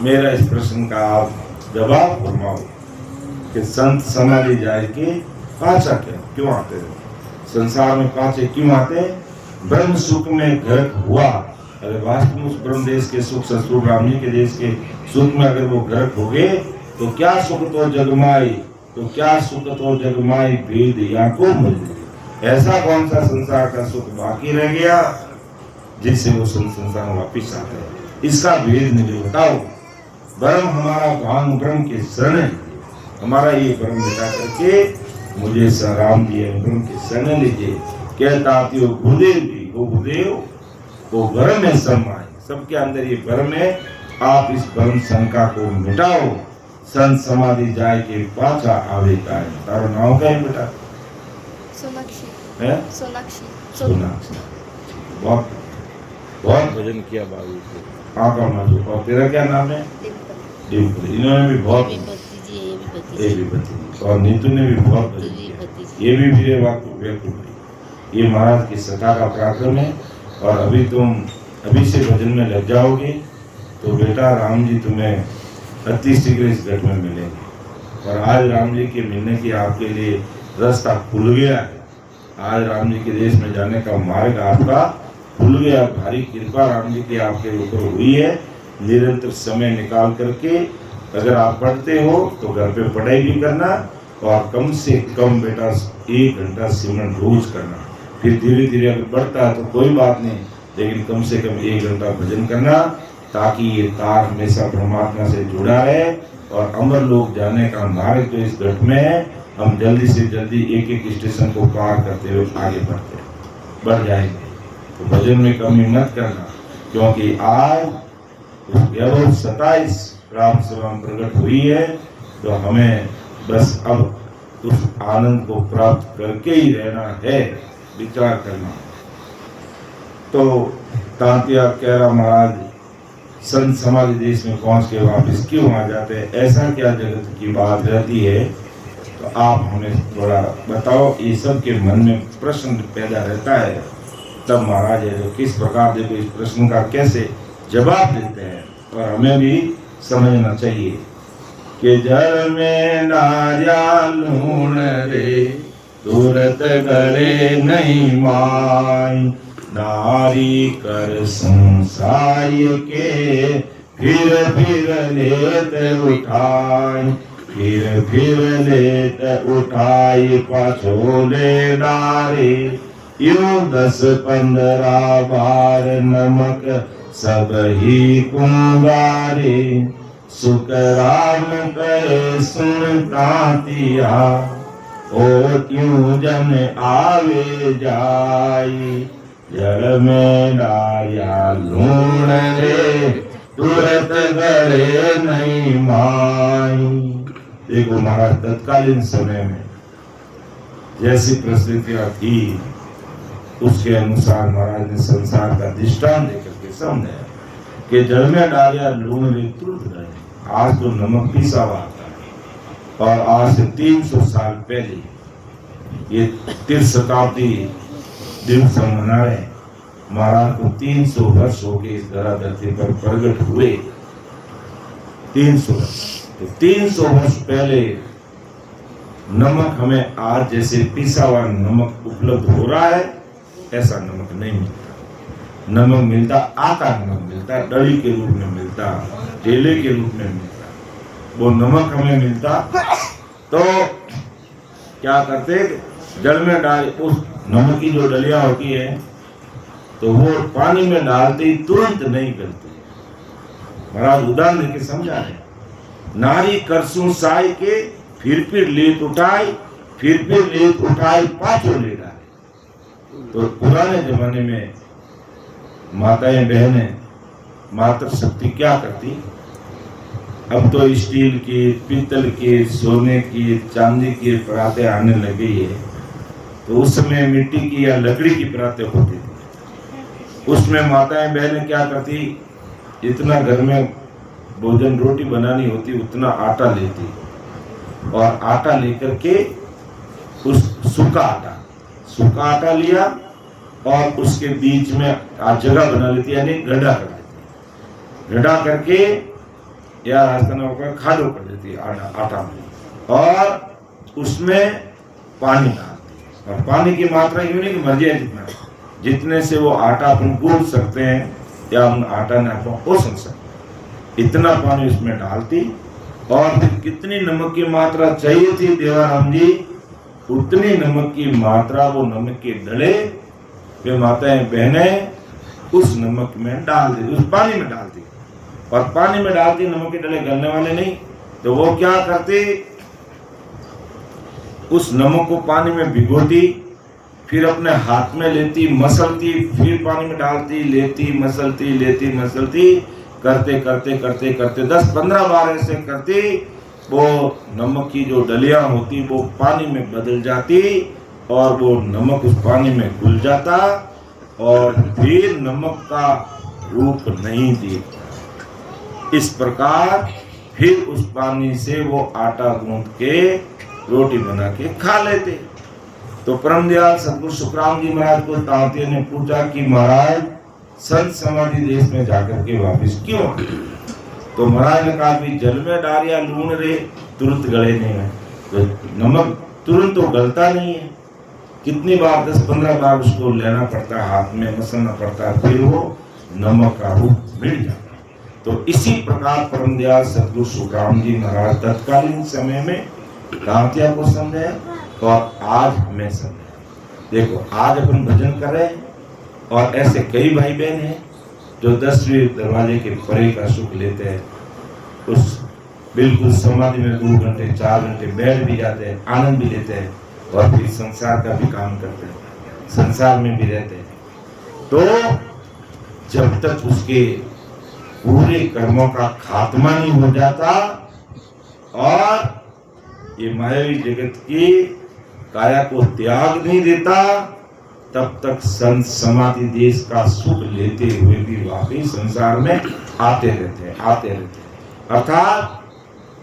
मेरा इस प्रश्न का आप जवाब फरमाओ कि संत समाधि जाए के पाचा क्यों आते हैं? संसार में पाचे क्यों आते हैं? ब्रह्म सुख में गर्क हुआ, अगर वास्तव में उस ब्रह्म देश के सुख ससुर राम जी के देश के सुख में अगर वो गर्क हो गए तो क्या सुख तो जगमाई, तो क्या सुख तो जगमाई भेद या को मिल। ऐसा कौन सा संसार का सुख बाकी रह गया जिससे वो संसार में वापिस आते हैं? इसका भेद मुझे बताओ। ब्रह्म हमारा भांग ब्रह्म के शरण है, हमारा ये ब्रह्म मिटा करके मुझे राम जी ब्रह्म के शरण लीजिए। कहता हो गुरुदेव जी, वो गुरुदेव वो ब्रह्म में समाये, सबके अंदर ये ब्रह्म है। आप इस ब्रह्म शंका को मिटाओ, संत समाधि जाए के पाछा आवे का है। तारो नाम क्या है बेटा? सोनाक्षी है? सोनाक्षी सोनाक्षी। बहुत बहुत भजन किया बाबू से। आका माजू। और तेरा क्या नाम है? डिम्पल। इन्होंने भी बहुत, ये भी भतीजी, और नीतू ने भी बहुत भजन किया। ये भी मेरे वाक्य ये महाराज की सत्ता का पराक्रम है। और अभी तुम अभी से भजन में लग जाओगे तो बेटा राम जी तुम्हें अति शीघ्र इस घट में मिलेंगे। और आज राम जी के मिलने की आपके लिए रास्ता खुल गया है। आज राम जी के देश में जाने का मार्ग आपका खुल गया। भारी कृपा राम जी की आपके ऊपर हुई है। निरंतर समय निकाल करके अगर आप पढ़ते हो तो घर पे पढ़ाई भी करना, और कम से कम बेटा 1 घंटा सिमरन रोज करना। फिर धीरे धीरे अगर बढ़ता है तो कोई बात नहीं, लेकिन कम से कम 1 घंटा भजन करना, ताकि ये तार हमेशा परमात्मा से जुड़ा रहे। और अमर लोग जाने का मार्ग जो इस घट में है, हम जल्दी से जल्दी एक एक स्टेशन को पार करते हुए आगे बढ़ जाएंगे। तो भजन में कमी मत करना, क्योंकि आज 27 राम सभा प्रकट हुई है। तो हमें बस अब उस आनंद को प्राप्त करके ही रहना है, विचार करना। तो तांतिया कह रहा महाराज संत समाधि देश में पहुंच के वापस क्यों आ जाते हैं? ऐसा क्या जगत की बात रहती है? तो आप हमें थोड़ा बताओ। ये सब के मन में प्रश्न पैदा रहता है, तब महाराज है जो किस प्रकार देखो इस प्रश्न का कैसे जवाब देते हैं। और हमें भी समझना चाहिए कि जल में नारिया लूण रे, तुरत गले नहीं माई। नारी कर संसार के, फिर लेत उठाई, फिर लेत उठाई। पाछोले नारी यूं 10-15 बार नमक सब ही कुंगारे। सुख राम करे सुन तांतिया, ओ क्यों जन आवे जाई। जल में डाया लूण रे, तुरत गले नहीं माई। देखो महाराज तत्कालीन समय में जैसी परिस्थितियां थी उसके अनुसार महाराज ने संसार का दृष्टांत देकर के समझाया कि जल में डालिया लूण रे तुरंत गए। आज तो नमक पीसा हुआ आता है, और आज से 300 साल पहले ये 3 शताब्दी दिवस हम मना रहे। महाराज को 300 वर्ष हो गए इस धराधरती पर प्रकट हुए। 300 वर्ष, तो 300 वर्ष पहले नमक हमें आज जैसे पिसा हुआ नमक उपलब्ध हो रहा है, ऐसा नमक नहीं मिलता। नमक मिलता आटा नमक मिलता, डली के रूप में मिलता, ढेले के रूप में मिलता। वो नमक हमें मिलता तो क्या करते, जल में डाल उस नमक की जो डलिया होती है तो वो पानी में डालते ही तुरंत नहीं गलती। महाराज उदाहरण देके समझा है। नारी करसू साई के, फिर लेत उठाई, फिर लेत उठाई। पाछो ले डाले। तो पुराने जमाने में माताएं बहनें मातृ शक्ति क्या करती? अब तो स्टील के, पीतल के, सोने की, चांदी की परातें आने लगी है। तो उस समय मिट्टी की या लकड़ी की परातें होती थी। उसमें माताएं बहनें क्या करती, इतना घर में भोजन रोटी बनानी होती उतना आटा लेती, और आटा लेकर के उस सूखा आटा लिया और उसके बीच में जगह बना लेती, यानी गड्ढा कर देती। गड्ढा करके या राजस्थान में होकर खादो कर देती है आटा में, और उसमें पानी डालती है। और पानी की मात्रा यूं नहीं कि मर्जी है जितने से वो आटा अपन गूंथ सकते हैं या उन आटा ने अपन पोषण सकते, इतना पानी उसमें डालती। और फिर कितनी नमक की मात्रा चाहिए थी देवाराम जी, उतनी नमक की मात्रा वो नमक के डले वे माताएं बहनें उस नमक में डाल दी, उस पानी में डाल दी। और पानी में डालती, नमक के डले गलने वाले नहीं, तो वो क्या करती, उस नमक को पानी में भिगोती, फिर अपने हाथ में लेती, मसलती, फिर पानी में डालती, लेती, मसलती, लेती, मसलती, करते करते करते करते 10-15 बार ऐसे करती, वो नमक की जो डलियां होती वो पानी में बदल जाती और वो नमक उस पानी में घुल जाता और फिर नमक का रूप नहीं दिखता। इस प्रकार फिर उस पानी से वो आटा गूंथ के रोटी बना के खा लेते। तो परम दयाल सतगुरु सुखराम जी महाराज को तांतिया ने पूछा कि महाराज संत समाधि देश में जाकर के वापस क्यों? तो महाराज ने कहा कि जल में डालिया लूण रे तुरंत गले नहीं है, तो नमक तुरंत तो गलता नहीं है, कितनी बार 10-15 बार उसको लेना पड़ता है, हाथ में मसलना पड़ता है, फिर वो नमक का रूप मिट जाता है। तो इसी प्रकार परम दयाल सतगुरु सुखराम जी महाराज तत्कालीन समय में तांतिया को समझे और आज हमें समझे। देखो आज अपन भजन कर रहे हैं और ऐसे कई भाई बहन हैं जो 10वें दरवाजे के परे का सुख लेते हैं, उस बिल्कुल समाधि में 2 घंटे 4 घंटे बैठ भी जाते हैं, आनंद भी लेते हैं और फिर संसार का भी काम करते हैं, संसार में भी रहते हैं। तो जब तक उसके पूरे कर्मों का खात्मा नहीं हो जाता और ये मायावी जगत की काया को त्याग नहीं देता, तब तक संत समाधि देश का सुख लेते हुए भी वाकई संसार में आते रहते हैं। अर्थात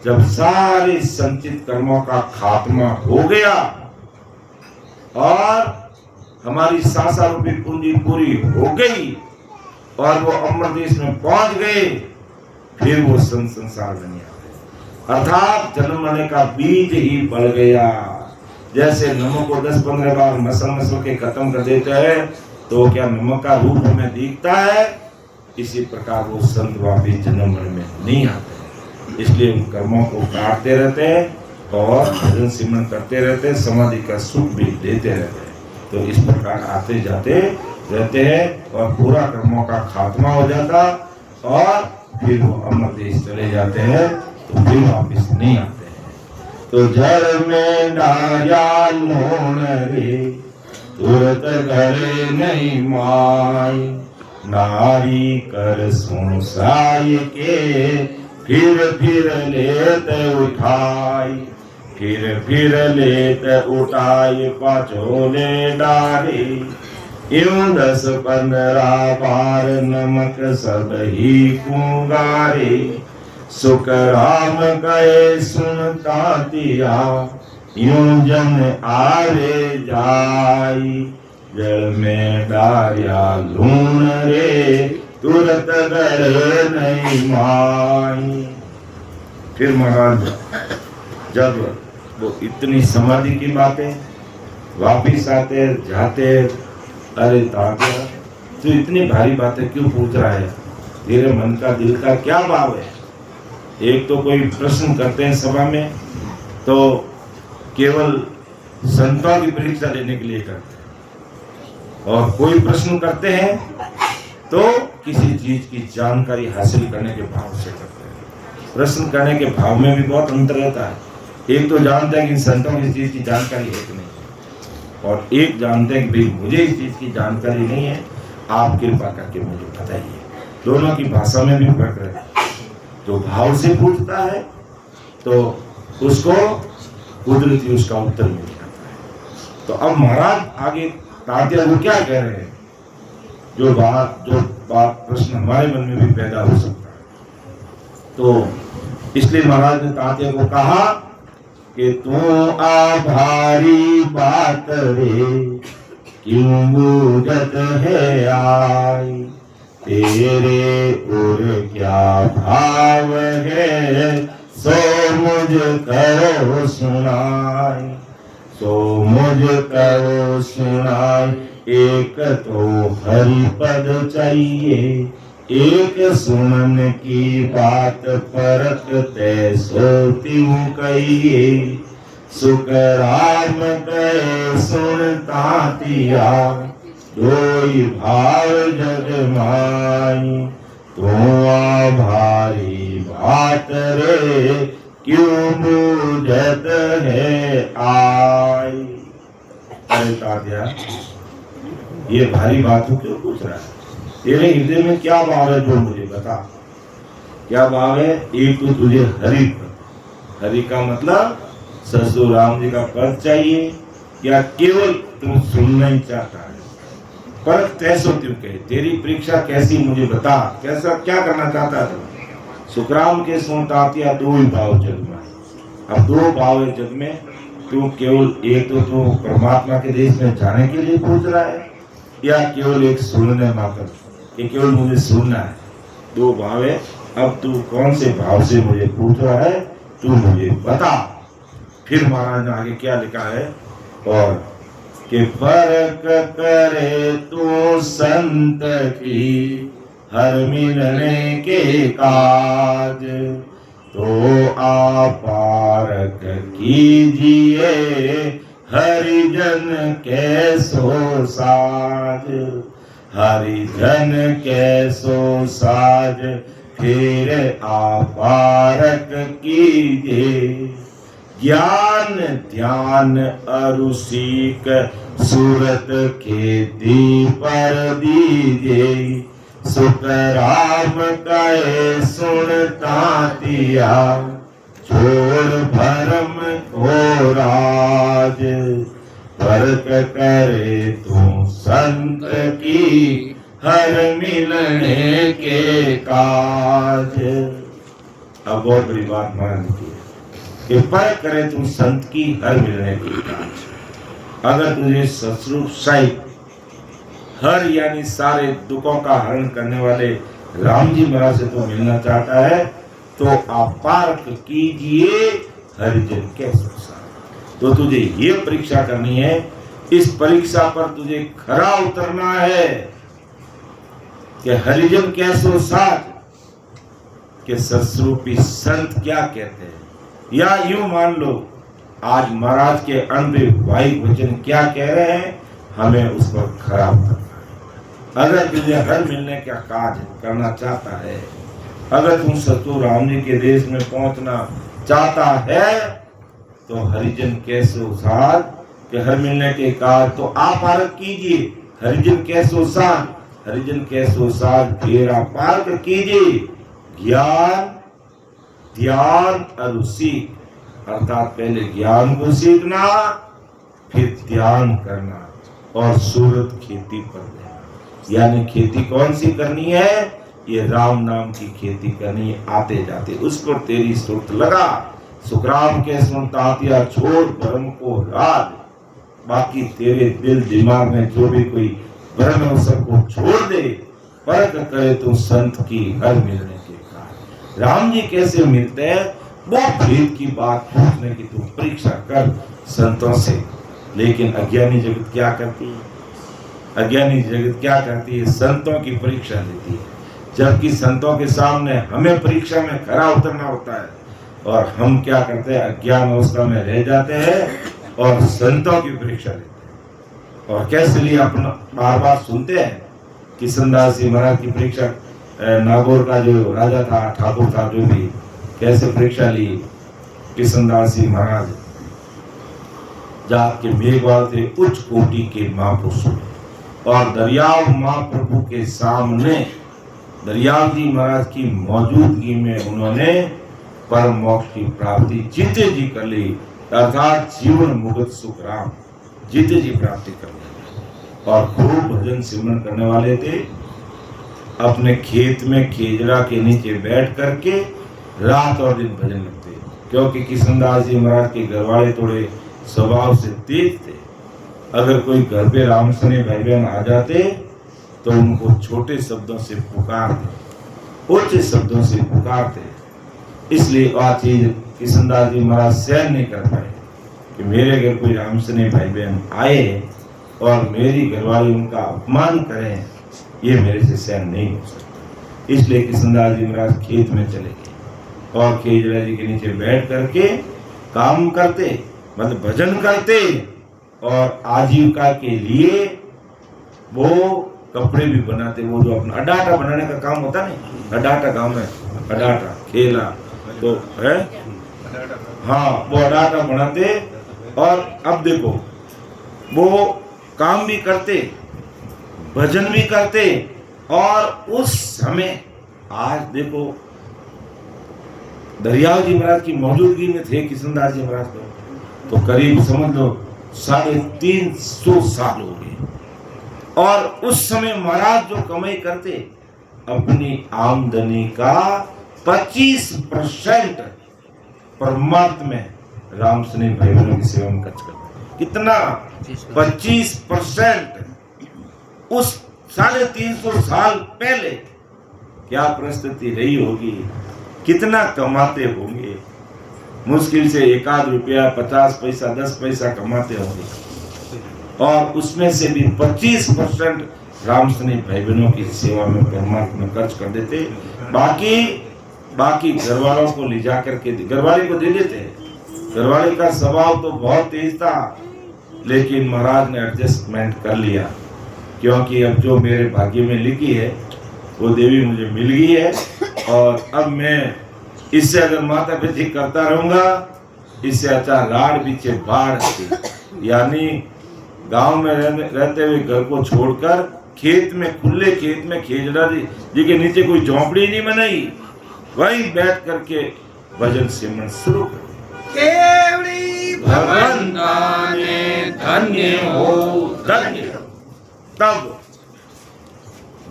जब सारे संचित कर्मों का खात्मा हो गया और हमारी सांसा रूपी पूंजी पूरी हो गई और वो अमर देश में पहुंच गए, फिर वो संसार में नहीं आते। अर्थात जन्म लेने का बीज ही बढ़ गया। जैसे नमक को 10-15 बार मसल के खत्म कर देते हैं तो क्या नमक का रूप हमें दिखता है? इसी प्रकार वो संत वापस जन्म में नहीं आते। इसलिए उन कर्मों को काटते रहते हैं और भजन सिमरन करते रहते हैं, समाधि का सुख भी देते रहते हैं। तो इस प्रकार आते जाते रहते हैं और पूरा कर्मों का खात्मा हो जाता और फिर वो अमर देश चले जाते हैं, तो फिर वापस नहीं आते। तो जल में डाया लूण रे तुरत गले नहीं माई, नारी कर सुनसाई के फिर लेत उठाई, फिर लेत उठाई पाछोले डारी, यूं 10-15 बार नमक सब ही कुंगारे, सुख राम गए सुनता दिया, यूं जन आवे जाई, जल में डाया लूण रे तुरत गले नहीं माई। फिर महाराज जब वो इतनी समाधि की बातें वापिस आते जाते, अरे तात्या तू इतनी भारी बातें क्यों पूछ रहा है, तेरे मन का दिल का क्या भाव है? एक तो कोई प्रश्न करते हैं सभा में तो केवल संतों की परीक्षा लेने के लिए करते हैं, और कोई प्रश्न करते हैं तो किसी चीज की जानकारी हासिल करने के भाव से करते हैं। प्रश्न करने के भाव में भी बहुत अंतर रहता है। एक तो जानते हैं कि संतों की इस चीज की जानकारी है कि नहीं, और एक जानते हैं कि भाई मुझे इस चीज की जानकारी नहीं है, आप कृपा करके मुझे बताइए। दोनों की भाषा में भी फर्क रहता है। जो भाव से पूछता है तो उसको कुदरती उसका उत्तर मिल जाता है। तो अब महाराज आगे तात्या को क्या कह रहे हैं, जो बात प्रश्न हमारे मन में भी पैदा हो सकता है। तो इसलिए महाराज ने तात्या को कहा कि तू आभारी बात रे क्यों बूझत है आई, तेरे और क्या भाव है, सो मुझ करो सुनाई, सो मुझ करो सुनाई। एक तो हरि पद चाहिए, एक सुनन की बात परखते सो त्यों कहिए। सुख राम कहे सुनता तिया, दोई भाव जग माई। तो भारी बात रे, क्यों बूझत है आई। अरे तात्या, ये भारी बात क्यों पूछ रहा है? तेरे हृदय में क्या भाव है जो मुझे बता। क्या भाव है? एक तो तुझे हरि पद, हरि का मतलब ससुर राम जी का पद चाहिए, या केवल तुम सुनना ही चाहता है? पर तैसो क्यों कहे, तेरी परीक्षा कैसी मुझे बता, कैसा क्या करना चाहता है? सुखराम के सुनता या दो ही भाव जग में। अब दो भाव है जग में, तू केवल एक तो तू परमात्मा के देश में जाने के लिए पूछ रहा है, या केवल एक सुनने मात्र, कि केवल मुझे सुनना है। दो भाव है। अब तू कौन से भाव से मुझे पूछ रहा है, तू मुझे बता। फिर महाराज ने आगे क्या लिखा है, और कि फर्क करे तू संत की हर मिलने के काज, तो आपारक कीजिए हरिजन कैसो साज, हरिजन कैसो साज। फिर आपारक कीजिए ज्ञान ध्यान अरुसीक, सूरत खेती पर दीजिए। सुख राम कहे सुनता तिया, छोड़ भरम को राज। फर्क करे तू संत की हर मिलने के काज। अब बहुत बड़ी बात मान लीजिए कि फर्क करे तू संत की हर मिलने के काज। अगर तुझे ससुर साहिब हर यानी सारे दुखों का हरण करने वाले राम जी महाराज से तो मिलना चाहता है, तो आपार्क कीजिए हरिजन के संसार। तो तुझे ये परीक्षा करनी है, इस परीक्षा पर तुझे खरा उतरना है कि हरिजन कैसो साथ, के ससरूपी संत क्या कहते हैं, या यूं मान लो आज महाराज के अनविवाहिक वचन क्या कह रहे हैं, हमें उस पर खरा उतरना है। अगर तुझे हर मिलने का काज करना चाहता है, अगर तुम सतु राम जी के देश में पहुंचना चाहता है, तो हरिजन कैसो साथ के हर मिलने के काज तो आप आरक कीजिए। हरिजन कैसो साथ, हरिजन कैसो साथ फिर आप आरक कीजिए ज्ञान ध्यान और सीख, अर्थात पहले ज्ञान को सीखना, फिर ध्यान करना और सूरत खेती पर देना। यानी खेती कौन सी करनी है, ये राम नाम की खेती करनी है। आते जाते उस पर तेरी सुरत लगा, सुखराम के सुनतातिया छोड़ भ्रम को राज। बाकी तेरे दिल दिमाग में जो भी कोई भ्रम है सबको छोड़ दे, परख करे तो संत की हर मिलने के कारण। राम जी कैसे मिलते हैं, वो भेद की बात पूछने की तू परीक्षा कर संतों से। लेकिन अज्ञानी जगत क्या करती है, अज्ञानी जगत क्या करती है, संतों की परीक्षा लेती है। जबकि संतों के सामने हमें परीक्षा में खरा उतरना होता है, और हम क्या करते हैं, अज्ञान अवस्था में रह जाते हैं और संतों की परीक्षा लेते हैं। और कैसे लिए अपना बार बार सुनते हैं किशनदास जी महाराज की परीक्षा, नागौर का जो राजा था, ठाकुर था, जो भी कैसे परीक्षा ली किशनदास जी महाराज। जात के मेघवाल थे, उच्च कोटि के महापुरुष, और दरियाव महाप्रभु के सामने दरियाव जी महाराज की मौजूदगी में उन्होंने परम मोक्ष की प्राप्ति जीते जी कर ली, अर्थात जीवन मुक्त सुख राम जीते जी प्राप्ति कर ली। और खूब भजन सिमरन करने वाले थे। अपने खेत में खेजड़ा के नीचे बैठ करके रात और दिन भजन लगते, क्योंकि किशनदास जी महाराज के घरवाले थोड़े स्वभाव से तेज थे। अगर कोई घर पे राम सने भाई बहन आ जाते तो उनको छोटे शब्दों से पुकारते, ऊंचे शब्दों से पुकारते। इसलिए वह चीज किशनदास जी महाराज सहन नहीं कर पाए कि मेरे घर कोई रामसने भाई बहन आए और मेरी घरवाली उनका अपमान करें, ये मेरे से सहन नहीं हो सकता। इसलिए किशनदास जी महाराज खेत में चले गए और खेजड़ा जी के नीचे बैठ करके काम करते, मतलब भजन करते, और आजीविका के लिए वो कपड़े भी बनाते। वो जो अपना अडाटा बनाने का काम होता नहीं, अडाटा गांव में अडाटा खेला तो है, हाँ वो अडाटा बनाते। और अब देखो वो काम भी करते, भजन भी करते, और उस समय आज देखो दरियाव जी महाराज की मौजूदगी में थे किशनदास जी महाराज तो करीब समझ लो 350 साल हो गए। और उस समय महाराज जो कमाई करते, अपनी आमदनी का 25% परमात्मा में रामसने भाई बहनों की सेवा में खर्च करते। कितना? 25%। उस 350 साल पहले क्या परिस्थिति रही होगी, कितना कमाते होंगे? मुश्किल से 1 रुपया 50 पैसा 10 पैसा कमाते होंगे, और उसमें से भी 25% रामसने भाई बहनों की सेवा में परमात्मा में खर्च कर देते। बाकी घर वालों को ले जा करके घरवाले को दे देते। घरवाले का स्वभाव तो बहुत तेज था, लेकिन महाराज ने एडजस्टमेंट कर लिया, क्योंकि अब जो मेरे भाग्य में लिखी है वो देवी मुझे मिल गई है, और अब मैं इससे अगर माता पिता करता रहूंगा, इससे अच्छा राड़ पीछे बाढ़। यानी गांव में रहते हुए घर को छोड़कर खेत में, खुले खेत में खेजड़ा जी के नीचे कोई झोंपड़ी नहीं बनाई, वहीं बैठ करके भजन सिमरन शुरू कर। केवड़ी भगवान दाने धन्य हो धन्य। तब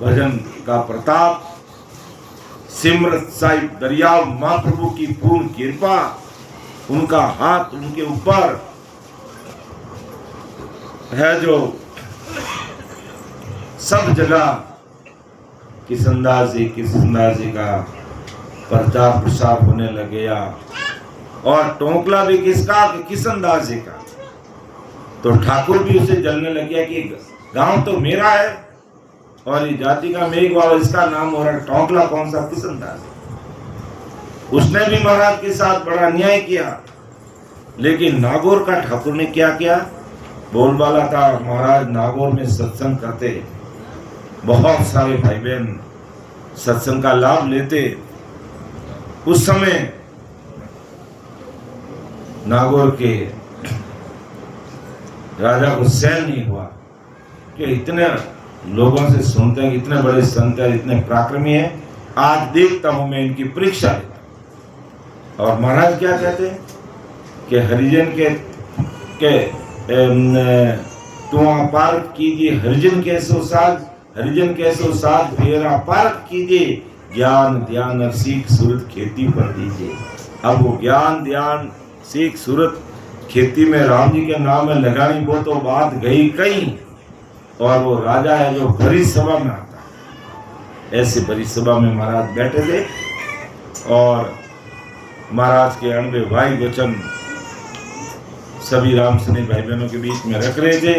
भजन का प्रताप, सिमरत साहिब दरियाव महाप्रभु की पूर्ण कृपा, उनका हाथ उनके ऊपर है, जो सब जगह किशनदास जी का प्रचार प्रसार होने लग गया। और टोंकला भी किसका? किशनदास जी का। तो ठाकुर भी उसे जलने लग गया कि गांव तो मेरा है और ये जाति का मेघवाल, इसका नाम हो रहा है टोंकला, कौन सा? किशनदास। उसने भी महाराज के साथ बड़ा अन्याय किया, लेकिन नागौर का ठाकुर ने क्या किया? बोलबाला था, महाराज नागौर में सत्संग करते, बहुत सारे भाई बहन सत्संग का लाभ लेते। उस समय नागौर के राजा को सहन नहीं हुआ कि इतने लोगों से सुनते हैं, इतने बड़े संत हैं, इतने पराक्रमी हैं, आज देखता हूं मैं इनकी परीक्षा लेता। और महाराज क्या कहते हैं कि हरिजन के तुम पार्क कीजिए, हरिजन कैसो साध फेरा पार्क कीजिए, ज्ञान ध्यान और सीख सूरत खेती पर दीजिए। अब वो ज्ञान ध्यान सीख सूरत खेती में राम जी के नाम में लगानी, वो तो बात गई कहीं। और वो राजा है जो भरी सभा में आता है, ऐसे भरी सभा में महाराज बैठे थे, और महाराज के अणबे भाई वचन सभी रामसने भाई बहनों के बीच में रख रहे थे।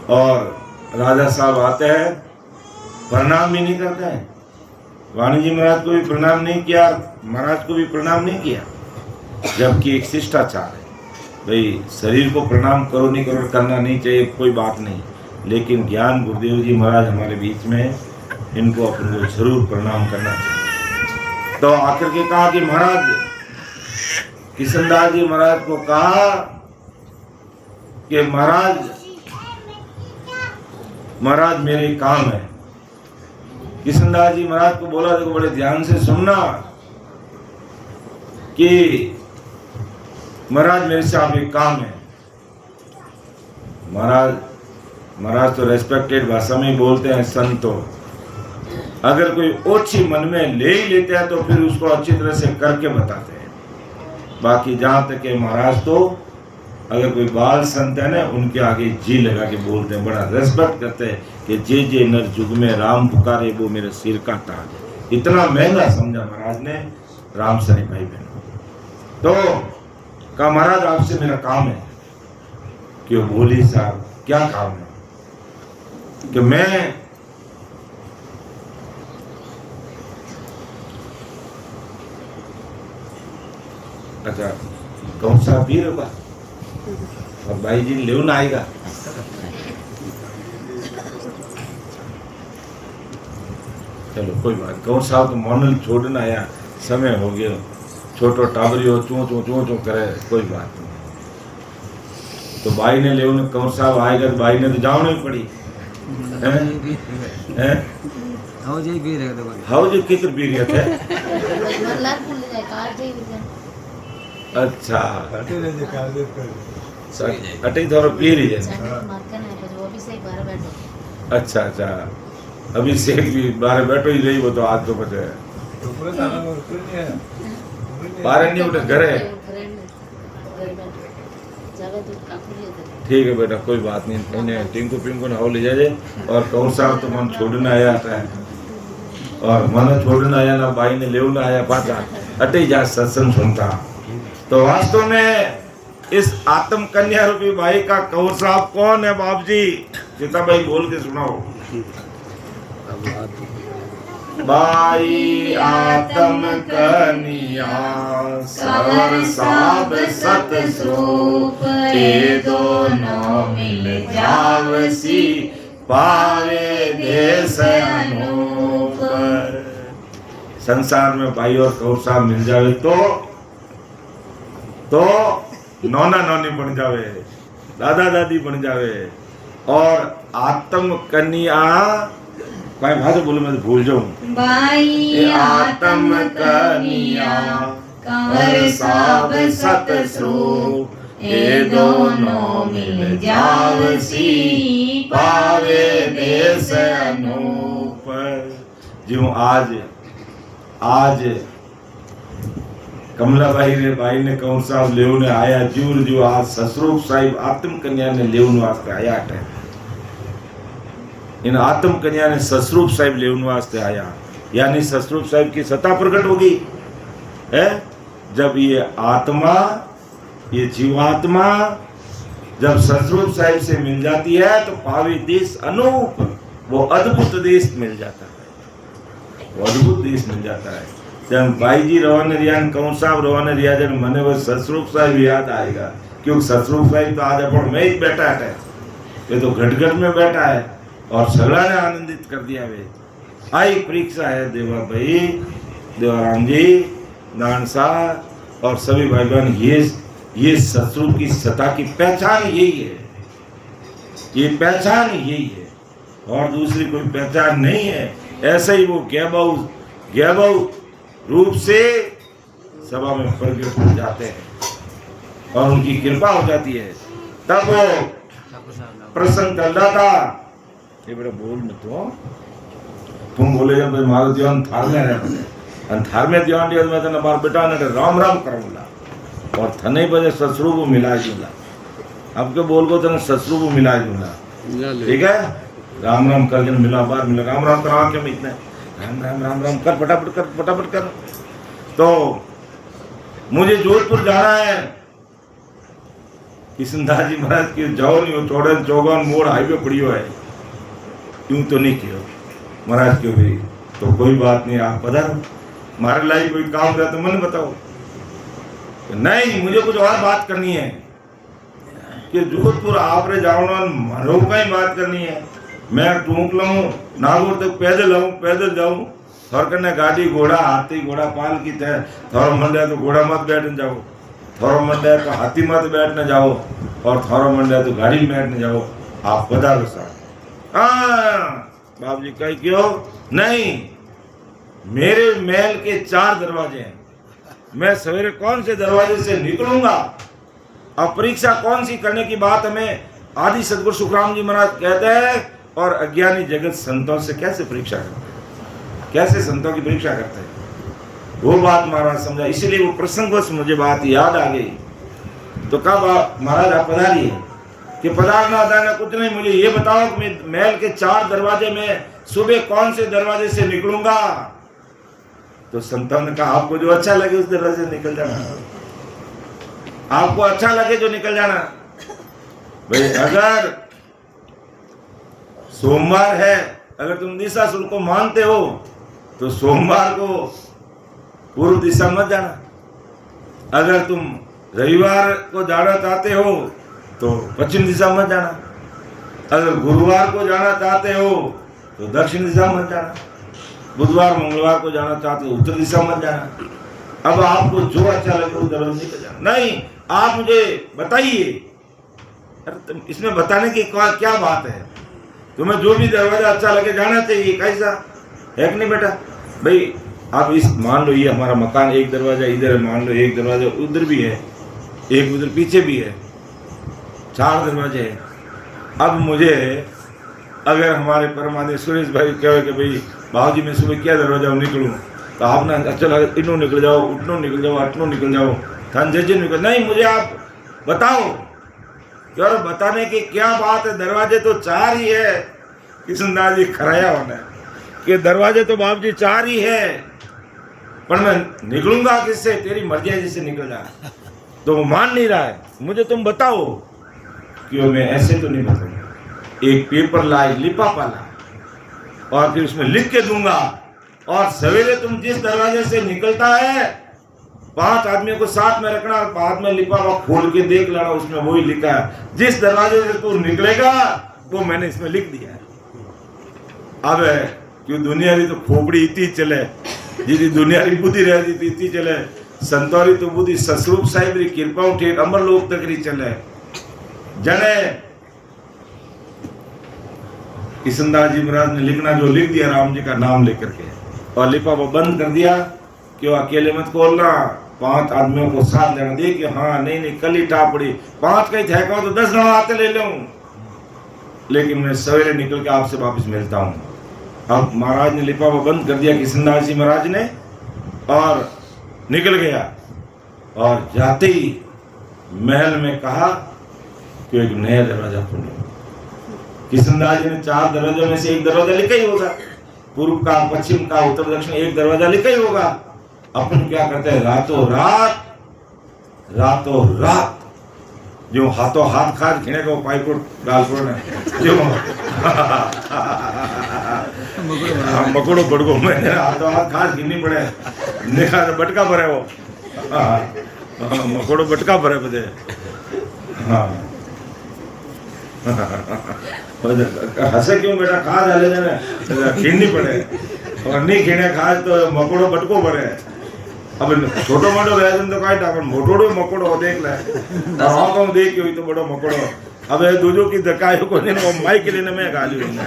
और राजा साहब आते हैं, प्रणाम भी नहीं करते हैं। वाणी जी महाराज को भी प्रणाम नहीं किया, महाराज को भी प्रणाम नहीं किया, जबकि एक शिष्टाचार है भाई, शरीर को प्रणाम करो नहीं करो, करना नहीं चाहिए, कोई बात नहीं, लेकिन ज्ञान गुरुदेव जी महाराज हमारे बीच में, इनको अपन को जरूर प्रणाम करना चाहिए। तो आकर के कहा कि महाराज, किशनदास जी महाराज को कहा कि महाराज मेरे काम है। किशनदास जी महाराज को बोला, देखो बड़े ध्यान से सुनना कि महाराज मेरे से आप एक काम है। महाराज तो रेस्पेक्टेड भाषा में ही बोलते हैं, संतो अगर कोई ओछी मन में ले ही लेते हैं तो फिर उसको अच्छी तरह से करके बताते हैं। बाकी जहां तक है महाराज तो अगर कोई बाल संत है ना, उनके आगे जी लगा के बोलते हैं, बड़ा रेस्पेक्ट करते हैं कि जे नर जुग में राम पुकारे वो मेरे सिर का ताज है। इतना महंगा समझा महाराज ने राम सरी भाई बहन। तो कहा महाराज आपसे मेरा काम है। कि वो बोली साहब क्या काम है? कि मैं अच्छा कौन सा पीर होगा और भाई जी लेना आएगा। चलो कोई बात, कौन साहब तो मोनल छोड़ना आया, समय हो गया, छोटो टाबरी हो चू चू चू चू करे, कोई बात नहीं। तो भाई ने ले कौन साहब आएगा तो भाई ने तो जाना ही पड़ी। हाउ जी किधर पी रहे थे? अच्छा अटे थोड़ा पी रही है। अच्छा अच्छा अभिषेक भी बाहर बैठो ही रही, वो तो आज तो बचे बाहर नहीं उठे घरे। ठीक है बेटा कोई बात नहीं, इन्हें टिंकू पिंकू ने ले जाए। और कौन साहब तो मन छोड़ना आया था और मन छोड़ना आया ना, भाई ने लेना आया पाचा अटे जा सत्संग सुनता। तो वास्तव में इस आत्म कन्या रूपी भाई का कौर साहब कौन है? बाप जी सीता भाई बोल के सुनाओ। भाई आत्म कन्या सवर साब सत स्वरूप, ये दोनों मिल जावसी पावे देश अनूप। संसार में भाई और कौर साहब मिल जावे तो नौना नौनी बन जावे, दादा दादी बन जावे। और आत्म कन्या भाई भाषा बोलो मैं तो भूल जाऊं। भाई आत्म कन्या कंवर साब सत स्वरूप, ये दोनों मिल जावसी पावे देश अनूप। जो आज कमलाबाई ने भाई ने कौन साहब लेवने आया जूर जो आज ससुरूप साहिब आत्म कन्या ने लेवन वास्ते आया है। इन आत्म कन्या ने ससुरूप साहिब लेवन वास्ते आया, यानी ससुरूप साहिब की सत्ता प्रकट होगी है जब ये आत्मा, ये जीवात्मा जब ससुरूप साहिब से मिल जाती है तो पावी देश अनूप, वो अद्भुत देश मिल जाता है, वो अद्भुत देश मिल जाता है। जब भाई जी रवाना रिया कौन साहब रवाना रिया जब मने वो ससुरूप साहिब याद आएगा, क्योंकि ससुरूप साहिब तो आज अपन में ही बैठा है, ये तो घट में बैठा है और सगड़ा ने आनंदित कर दिया। वे आई परीक्षा है देवा भाई, देवाराम जी, नारायण साहब और सभी भाई बहन, ये ससुरूप की सत्ता की पहचान यही है, ये पहचान यही है और दूसरी कोई पहचान नहीं है। ऐसे ही वो गैबाऊ रूप से सभा में प्रकट हो जाते हैं और उनकी कृपा हो जाती है, तब वो प्रसन्न कर जाता। ये बेटा बोल मत तो तुम बोले जब मारो ध्यान थार में रहे थार में ध्यान दिया मैं तो बार बेटा ने राम राम करूंगा और थने बजे ससुरू मिला दूंगा। अब के बोल को तने ससुरू मिला दूंगा, ठीक है? राम राम कर मिला बार मिला राम राम करा के इतने राम राम राम राम कर फटाफट कर। तो मुझे जोधपुर जाना है, किशनदास जी महाराज की जाओ नहीं हो चौड़न चौगन मोड़ हाईवे पड़ियो है, क्यों तो नहीं किया महाराज क्यों भी। तो कोई बात नहीं, आप पधारो, हमारे लाइफ कोई काम रहा तो मन बताओ। नहीं मुझे कुछ और बात करनी है कि जोधपुर आप रे जाओ मरो का ही बात करनी है। मैं टूक लाऊं नागौर तक पैदल जाऊं थोर करने गाड़ी घोड़ा हाथी घोड़ा पाल की तय थोड़ा मन है तो घोड़ा मत बैठने जाओ, थोड़ा मन है तो हाथी मत बैठने जाओ और थोड़ा मन है तो गाड़ी में बैठने जाओ। आप पधारो साहब। बाबू जी कहीं क्यों नहीं, मेरे महल के 4 दरवाजे हैं, मैं सवेरे कौन से दरवाजे से निकलूंगा। अब परीक्षा कौन सी करने की बात हमें आदि सदगुरु सुखराम जी महाराज कहते हैं, और अज्ञानी जगत संतों से कैसे परीक्षा करते हैं, कैसे संतों की परीक्षा करते हैं, वो बात महाराज समझा। इसीलिए वो प्रसंगवश मुझे बात याद आ गई तो कब महाराज आप पधारिए कि पधारना उधारना कुछ नहीं, मुझे ये बताओ कि मैं महल के 4 दरवाजे में सुबह कौन से दरवाजे से निकलूंगा। तो संतों ने कहा आपको जो अच्छा लगे उस दरवाजे से निकल जाना, आपको अच्छा लगे जो निकल जाना। भाई अगर सोमवार है, अगर तुम दिशा शुल्क को मानते हो तो सोमवार को पूर्व दिशा मत जाना। अगर तुम रविवार को जाना चाहते हो तो पश्चिम दिशा मत जाना। अगर गुरुवार को जाना चाहते हो तो दक्षिण दिशा मत जाना। बुधवार मंगलवार को जाना चाहते हो उत्तर दिशा मत जाना। अब आपको जो अच्छा लगे उस दरवाजे निकल जाना। नहीं, आप मुझे बताइए, अरे इसमें बताने की क्या बात है, तुम्हें जो भी दरवाजा अच्छा लगे जाना चाहिए, कैसा है कि नहीं बेटा। भाई आप इस मान लो ये हमारा मकान, एक दरवाजा इधर है, मान लो एक दरवाजा उधर भी है, एक उधर पीछे भी है, 4 दरवाजे हैं। अब मुझे अगर हमारे परमादेव सुरेश भाई कहे कि भाई बाबूजी मैं सुबह क्या दरवाजा निकलूँ, तो आप ना अच्छा लगे इनो निकल जाओ, उठनो निकल जाओ, अटनो निकल जाओ, थान जजे निकल, नहीं मुझे आप बताओ यार, बताने की क्या बात है। दरवाजे तो 4 ही है। किशनदास जी खराया होना कि दरवाजे तो बाबू जी 4 ही है, पर मैं निकलूंगा किससे, तेरी मर्जी है जिससे निकल जा। तो वो मान नहीं रहा है, मुझे तुम बताओ। क्यों मैं ऐसे तो नहीं बताऊंगा, एक पेपर ला, एक लिफाफा ला और फिर उसमें लिख के दूंगा, और सवेरे तुम जिस दरवाजे से निकलता है 5 आदमियों को साथ में रखना, और बाद में लिफाफा खोल के देख लेना, उसमें वही लिखा है जिस दरवाजे से तू निकलेगा वो मैंने इसमें लिख दिया है। अब क्यों दुनिया री तो खोपड़ी इतनी चले, जी दुनिया री बुद्धि रहती थी इतनी चले, संतोरी तो बुद्धि ससरूप साहिब री कृपा उठे अमर लोक तक री चले। जने किशनदास जी महाराज ने लिखना जो लिख दिया राम जी का नाम लेकर के, और लिफाफा बंद कर दिया कि वो अकेले मत खोलना, 5 आदमियों को साथ लेना। दे कि हाँ नहीं कल ही टाप पड़ी, 5 कहीं ठहका तो 10 जन आते ले लूं, लेकिन मैं सवेरे निकल के आपसे वापस मिलता हूँ। अब महाराज ने लिफाफा बंद कर दिया किशनदास जी महाराज ने, और निकल गया। और जाते ही महल में कहा कि एक नया दरवाजा खोलो। किशनदास जी ने 4 दरवाजों में से एक दरवाजा लिखा ही होगा, पूर्व का, पश्चिम का, उत्तर दक्षिण, एक दरवाजा लिखा ही होगा। अपन क्या करते हैं, रातों रात जो हाथों हाथ खाद खींचे को पाइप डालको ने जो मकोड़ो बड़को में हाथों हाथ खाद खींचनी पड़े, निखा बटका भरे वो मकोड़ो बटका भरे बदे। हाँ हंसे क्यों बेटा, खाद डाले जाने खींचनी पड़े, और नहीं खींचे खाद तो मकोड़ो बटको भरे। अब छोटो मोटो रह तो काई टापर मोटोड़ो मकोड़ो देख ले, और कहूं देख के तो बड़ो मकोड़ो। अब दूजो की धकायो को ने माई के लिए मैं गाली दूंगा।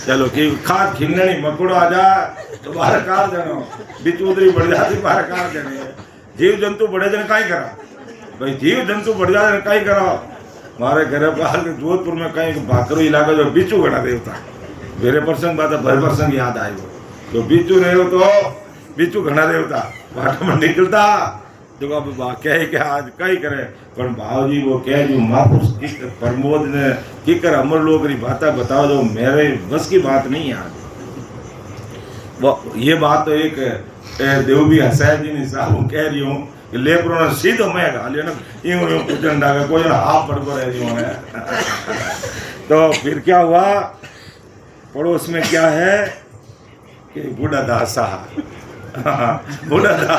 चलो कि खाद खिंगणी मकोड़ो आजा तो बाहर कार जानो, बीच उधरी बढ़ जाती बाहर कार जाने। जीव जंतु बढ़े जन काई करा भाई, जीव जंतु बढ़ जाए काई करा। मारे घर बाहर के जोधपुर में कहीं भाकरो इलाका जो बिच्छू घड़ा देवता, मेरे प्रसंग बात भर प्रसंग याद आए वो, तो बिच्छू नहीं हो तो बिच्छू घड़ा देवता बाटो में निकलता, जो अब क्या है कि आज कई करे, पर भावजी वो कह जो महापुरुष प्रमोद ने की कर अमर लोग री बातें बताओ जो मेरे बस की बात नहीं है। वो ये बात तो एक देवबी हसैन जी ने साहब कह रही हूँ कि लेपरो ने सीधो मैं गाली ना यूं यूं पूछन डागा कोई ना आप पड़ को रह रही है। तो फिर क्या हुआ, पड़ोस में क्या है कि बूढ़ा दासा बूढ़ा दासा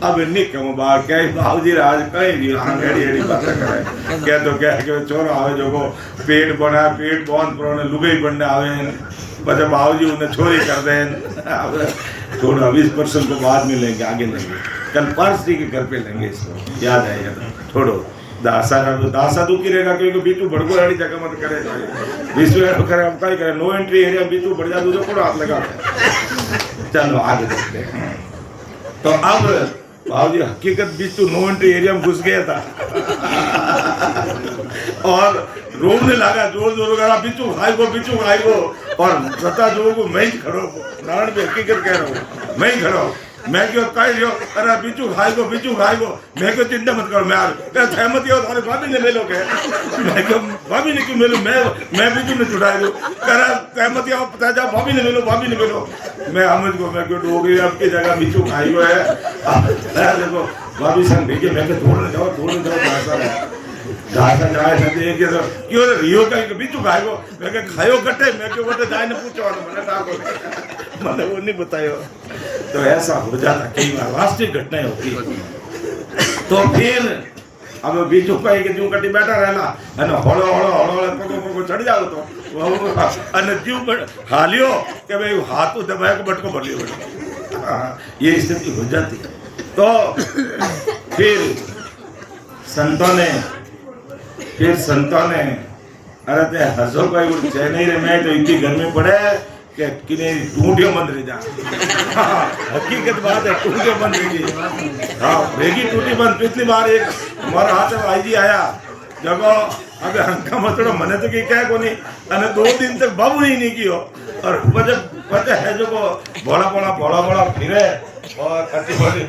अब नहीं कहूँ बाहर क्या भावजी राज कहीं भी एड़ी एड़ी बातें करे क्या तो क्या कि छोरो आवे जो को पेट बना पेट बंद पुराने लुगाई बनने आवे बच्चे भावजी उन्हें छोरी कर दें। छोड़ो 20% को बाद में लेंगे, आगे लेंगे, कल पार्सी के घर पे लेंगे, इसको याद आएगा। तो छोड़ो दासा दुखी रहेगा क्योंकि बीतू भड़को वाली जगह मत करे, बीचू करे हम क्या करे, नो एंट्री एरिया बीतू बढ़ जा दूसरे को हाथ लगा। चलो आगे देखते हैं। तो अब भावजी हकीकत बीचू नो एंट्री एरिया में घुस गया था और रोने लगा जोर जोर करा बिच्छू खाई को, और सता जो को मैं ही खड़ो नारायण भी हकीकत कह रहा हूँ, मैं ही खड़ो मैं क्यों कह लियो अरे बिजू खाएगो मैं क्यों चिंता मत करो मैं आ सहमति हो तुम्हारी भाभी ने मिलो के मैं क्यों भाभी ने क्यों मिलूं मैं बिजू ने छुड़ाई दो कह सहमति हो पता जा भाभी ने मिलो मैं समझ को मैं क्यों डोगरी आपकी जगह बिजू खाएगो है देखो भाभी संग भेजे मैं तोड़ने जाओ ढासा जाए सते एक तो क्यों रियो का बिजू खाएगो मैं के खायो कटे मैं क्यों बटे जाए न पूछो मैंने कहा मैंने वो नहीं बतायो तो ऐसा हो जाता कई बार वास्तविक घटनाएं होती तो फिर अब बीजू कहीं के जीव कटी बैठा रहना है ना हड़ो पको चढ़ जाओ तो अने जीव हालियो के भाई हाथ दबाए को बटको भर लियो ये स्थिति हो जाती तो फिर संतों ने अरे ते हजो कोई चैन नहीं रे मैं तो इतनी गर्मी पड़े कि किने टूटियो बंद रह जा हकीकत बात है टूटियो बंद रहेगी हाँ रहेगी टूटी बंद पिछली बार एक हमारा हाथ में आई जी आया जब अबे हंका मतड़ो मने तो क्या कोनी अने 2 दिन तक बाबू नहीं कियो और पता है जो को बोला फिरे और अति बड़ी